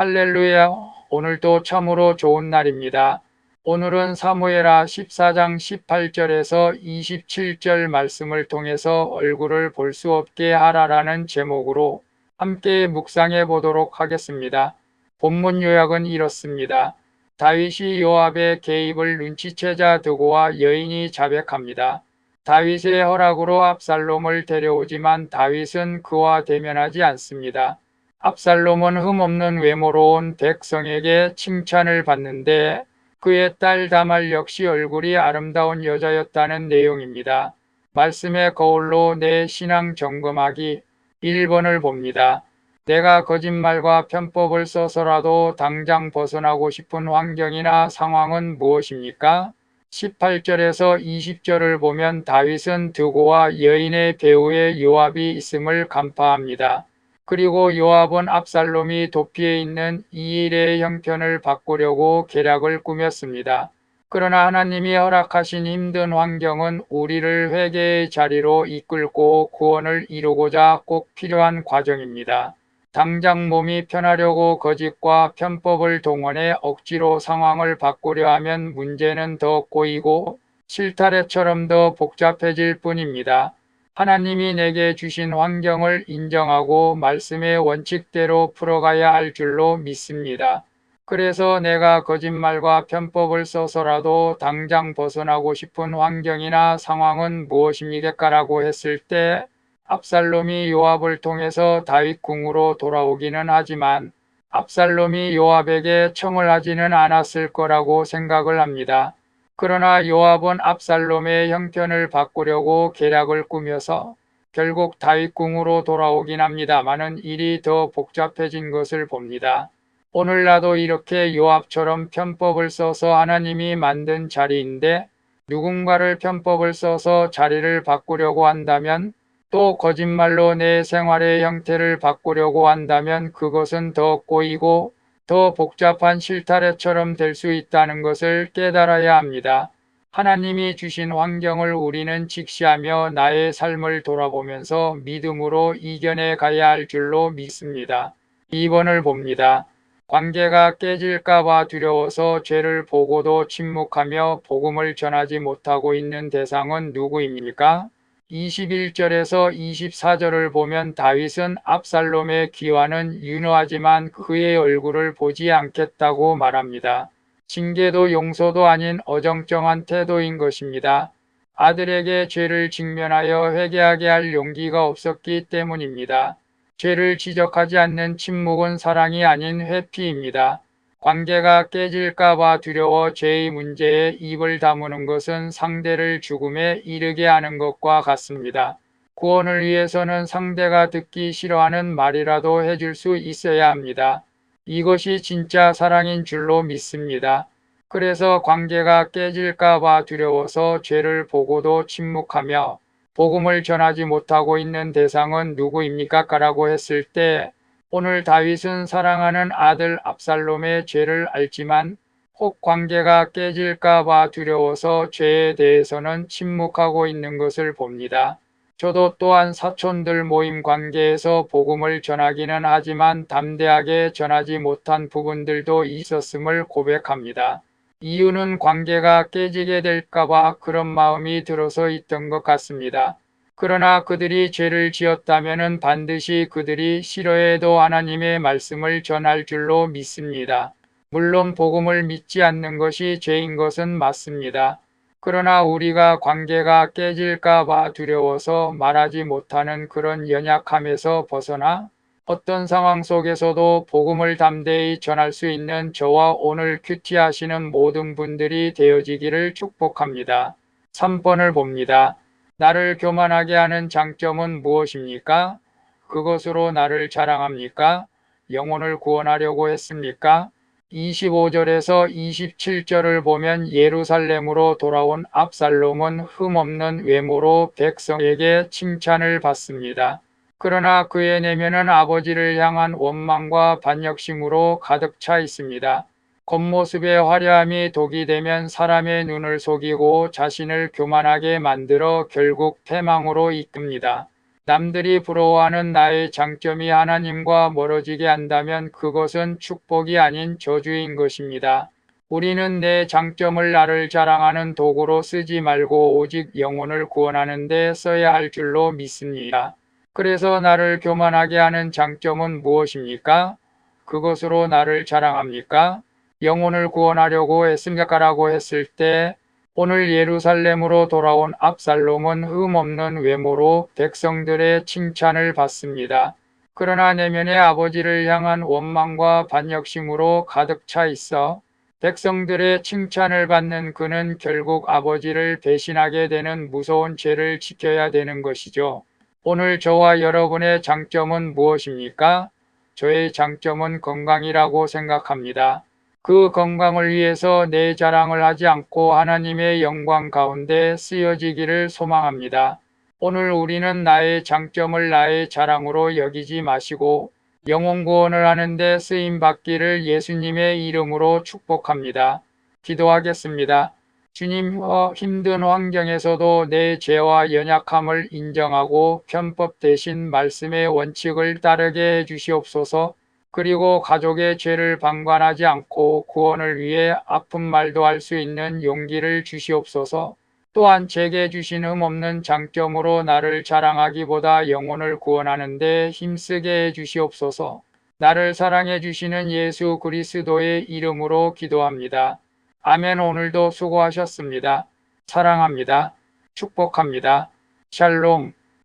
할렐루야. 오늘도 참으로 좋은 날입니다. 오늘은 사무엘하 14장 18절에서 27절 말씀을 통해서 얼굴을 볼 수 없게 하라라는 제목으로 함께 묵상해 보도록 하겠습니다. 본문 요약은 이렇습니다. 다윗이 요압의 개입을 눈치채자 드고와 여인이 자백합니다. 다윗의 허락으로 압살롬을 데려오지만 다윗은 그와 대면하지 않습니다. 압살롬은 흠없는 외모로 온 백성에게 칭찬을 받는데 그의 딸 다말 역시 얼굴이 아름다운 여자였다는 내용입니다. 말씀의 거울로 내 신앙 점검하기 1번을 봅니다. 내가 거짓말과 편법을 써서라도 당장 벗어나고 싶은 환경이나 상황은 무엇입니까? 18절에서 20절을 보면 다윗은 드고와 여인의 배후에 요압이 있음을 간파합니다. 그리고 요압은 압살롬이 도피해 있는 이 일의 형편을 바꾸려고 계략을 꾸몄습니다. 그러나 하나님이 허락하신 힘든 환경은 우리를 회개의 자리로 이끌고 구원을 이루고자 꼭 필요한 과정입니다. 당장 몸이 편하려고 거짓과 편법을 동원해 억지로 상황을 바꾸려 하면 문제는 더 꼬이고 실타래처럼 더 복잡해질 뿐입니다. 하나님이 내게 주신 환경을 인정하고 말씀의 원칙대로 풀어가야 할 줄로 믿습니다. 그래서 내가 거짓말과 편법을 써서라도 당장 벗어나고 싶은 환경이나 상황은 무엇입니까라고 했을 때 압살롬이 요압을 통해서 다윗 궁으로 돌아오기는 하지만 압살롬이 요압에게 청을 하지는 않았을 거라고 생각을 합니다. 그러나 요압은 압살롬의 형편을 바꾸려고 계략을 꾸며서 결국 다윗 궁으로 돌아오긴 합니다마는 일이 더 복잡해진 것을 봅니다. 오늘 나도 이렇게 요압처럼 편법을 써서 하나님이 만든 자리인데 누군가를 편법을 써서 자리를 바꾸려고 한다면 또 거짓말로 내 생활의 형태를 바꾸려고 한다면 그것은 더 꼬이고 더 복잡한 실타래처럼 될 수 있다는 것을 깨달아야 합니다. 하나님이 주신 환경을 우리는 직시하며 나의 삶을 돌아보면서 믿음으로 이겨내 가야 할 줄로 믿습니다. 2번을 봅니다. 관계가 깨질까봐 두려워서 죄를 보고도 침묵하며 복음을 전하지 못하고 있는 대상은 누구입니까? 21절에서 24절을 보면 다윗은 압살롬의 귀환은 윤호하지만 그의 얼굴을 보지 않겠다고 말합니다. 징계도 용서도 아닌 어정쩡한 태도인 것입니다. 아들에게 죄를 직면하여 회개하게 할 용기가 없었기 때문입니다. 죄를 지적하지 않는 침묵은 사랑이 아닌 회피입니다. 관계가 깨질까봐 두려워 죄의 문제에 입을 다무는 것은 상대를 죽음에 이르게 하는 것과 같습니다. 구원을 위해서는 상대가 듣기 싫어하는 말이라도 해줄 수 있어야 합니다. 이것이 진짜 사랑인 줄로 믿습니다. 그래서 관계가 깨질까봐 두려워서 죄를 보고도 침묵하며 복음을 전하지 못하고 있는 대상은 누구입니까? 라고 했을 때 오늘 다윗은 사랑하는 아들 압살롬의 죄를 알지만 혹 관계가 깨질까봐 두려워서 죄에 대해서는 침묵하고 있는 것을 봅니다. 저도 또한 사촌들 모임 관계에서 복음을 전하기는 하지만 담대하게 전하지 못한 부분들도 있었음을 고백합니다. 이유는 관계가 깨지게 될까봐 그런 마음이 들어서 있던 것 같습니다. 그러나 그들이 죄를 지었다면 반드시 그들이 싫어해도 하나님의 말씀을 전할 줄로 믿습니다. 물론 복음을 믿지 않는 것이 죄인 것은 맞습니다. 그러나 우리가 관계가 깨질까 봐 두려워서 말하지 못하는 그런 연약함에서 벗어나 어떤 상황 속에서도 복음을 담대히 전할 수 있는 저와 오늘 큐티하시는 모든 분들이 되어지기를 축복합니다. 3번을 봅니다. 나를 교만하게 하는 장점은 무엇입니까? 그것으로 나를 자랑합니까? 영혼을 구원하려고 했습니까? 25절에서 27절을 보면 예루살렘으로 돌아온 압살롬은 흠없는 외모로 백성에게 칭찬을 받습니다. 그러나 그의 내면은 아버지를 향한 원망과 반역심으로 가득 차 있습니다. 겉모습의 화려함이 독이 되면 사람의 눈을 속이고 자신을 교만하게 만들어 결국 패망으로 이끕니다. 남들이 부러워하는 나의 장점이 하나님과 멀어지게 한다면 그것은 축복이 아닌 저주인 것입니다. 우리는 내 장점을 나를 자랑하는 도구로 쓰지 말고 오직 영혼을 구원하는 데 써야 할 줄로 믿습니다. 그래서 나를 교만하게 하는 장점은 무엇입니까? 그것으로 나를 자랑합니까? 영혼을 구원하려고 애쓰며가라고 했을 때 오늘 예루살렘으로 돌아온 압살롬은 흠없는 외모로 백성들의 칭찬을 받습니다. 그러나 내면의 아버지를 향한 원망과 반역심으로 가득 차 있어 백성들의 칭찬을 받는 그는 결국 아버지를 배신하게 되는 무서운 죄를 지켜야 되는 것이죠. 오늘 저와 여러분의 장점은 무엇입니까? 저의 장점은 건강이라고 생각합니다. 그 건강을 위해서 내 자랑을 하지 않고 하나님의 영광 가운데 쓰여지기를 소망합니다. 오늘 우리는 나의 장점을 나의 자랑으로 여기지 마시고 영혼 구원을 하는 데 쓰임 받기를 예수님의 이름으로 축복합니다. 기도하겠습니다. 주님, 힘든 환경에서도 내 죄와 연약함을 인정하고 편법 대신 말씀의 원칙을 따르게 해주시옵소서. 그리고 가족의 죄를 방관하지 않고 구원을 위해 아픈 말도 할 수 있는 용기를 주시옵소서. 또한 제게 주신 흠없는 장점으로 나를 자랑하기보다 영혼을 구원하는 데 힘쓰게 해주시옵소서. 나를 사랑해 주시는 예수 그리스도의 이름으로 기도합니다. 아멘. 오늘도 수고하셨습니다. 사랑합니다. 축복합니다. 샬롬.